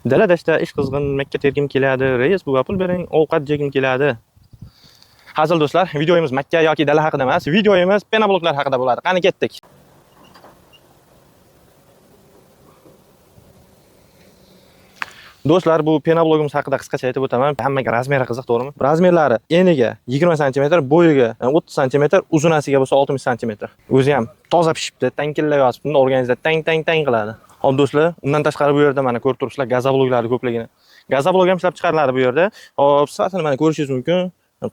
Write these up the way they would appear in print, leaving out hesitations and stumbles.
Daladashda ish qizg'in, makka tergim keladi. Reis bu pul bering, ovqat jegim keladi. Hazil do'stlar, videomiz makka yoki dala haqida emas, videomiz penabloklar haqida bo'ladi. Qani ketdik. Do'stlar, bu penablogimiz haqida qisqacha aytib o'taman. Hammaga razmeri qiziq, to'g'rimi? Razmerlari eniga 20 sm, bo'yiga 30 sm, uzunasiga bo'lsa 60 sm. O'zi ham toza pishibdi, tankilla yozibdi, organizda tang qiladi. Hop do'stlar, undan tashqari bu yerda mana ko'rib turibsizlar, gazobloklarni ko'pligini. Gazoblok ham ishlab chiqariladi bu yerda. Hop, sifatini mana ko'rishingiz mumkin.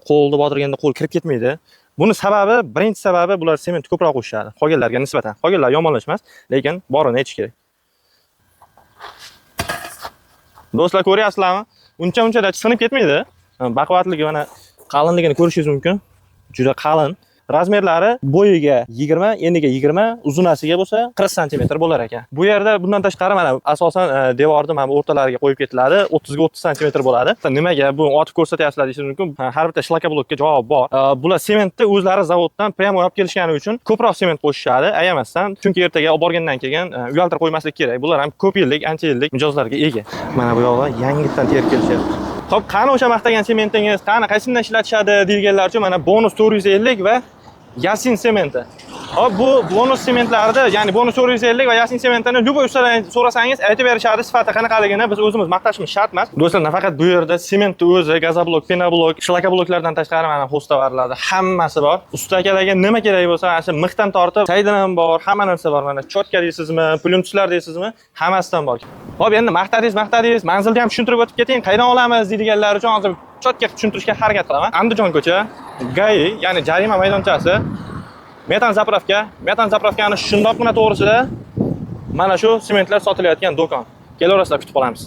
Qo'lni botirganda qo'l kirib ketmaydi. Buni sababi, birinchi sababi bular sement ko'proq qo'shishadi. Qolganlarga nisbatan. Qolganlar yomonlashmas, lekin borini aytish kerak. Do'stlar, ko'ryapsizlarmi? Uncha-unchada sinib ketmaydi. Baquvvatligi mana qalinligini ko'rishingiz mumkin. Juda qalin. Razmerlari bo'yiga 20, eniga 20, uzunasiga bo'lsa 40 sm bo'lar ekan. Bu yerda bundan tashqari mana asosan devorni mana o'rtalariga qo'yib ketiladi. 30 ga 30 sm bo'ladi. Nimaga bu otib ko'rsatyapsizlar deyishingiz mumkin. Har bitta shlakoblokka javob bor. Bular sementni o'zlari zavoddan pramo olib kelishgani uchun ko'proq sement qo'shishadi, ayamasdan. Chunki ertaga olib borgandan keyin uyaltirib qo'ymaslik kerak. Bular ham ko'p yillik, ancha yillik mijozlarga ega. Mana bu yog'i yangitdan terib kelishyapti. Xo'p, qani o'sha maqtagan sementingiz, qani qaysidan ishlatishadi deganlar uchun mana bonus 450 va Yasin sementi. Hop, bu bonus sementlarda, ya'ni bonus 450 va Yasin sementini любой ustadan so'rasangiz aytib berishadi, sifati qanaqaligini biz o'zimiz maqtashimiz shart emas. Do'stlar, nafaqat bu yerda sementni o'zi, gazoblok, penablok, shlakobloklardan tashqari mana hostavarlarda hammasi bor. Usta akalarga nima kerak bo'lsa, ana mixdan tortib, saydan ham bor, hamma narsa bor. Mana chotka deysizmi, plyumtishlar deysizmi, hammasidan bor. Hop, endi maqtadingiz, manzilni ham tushuntirib o'tib keting, qayerdan olamiz deydiganlar uchun hozir chotka qilib tushuntirishga harakat qilaman. Andijon ko'cha, GAI, ya'ni jarima maydonchasi, metan zapravkani shundoqqina to'g'risida mana shu sementlar sotilayotgan do'kon. Kelaverasizlar, kutib qolamiz.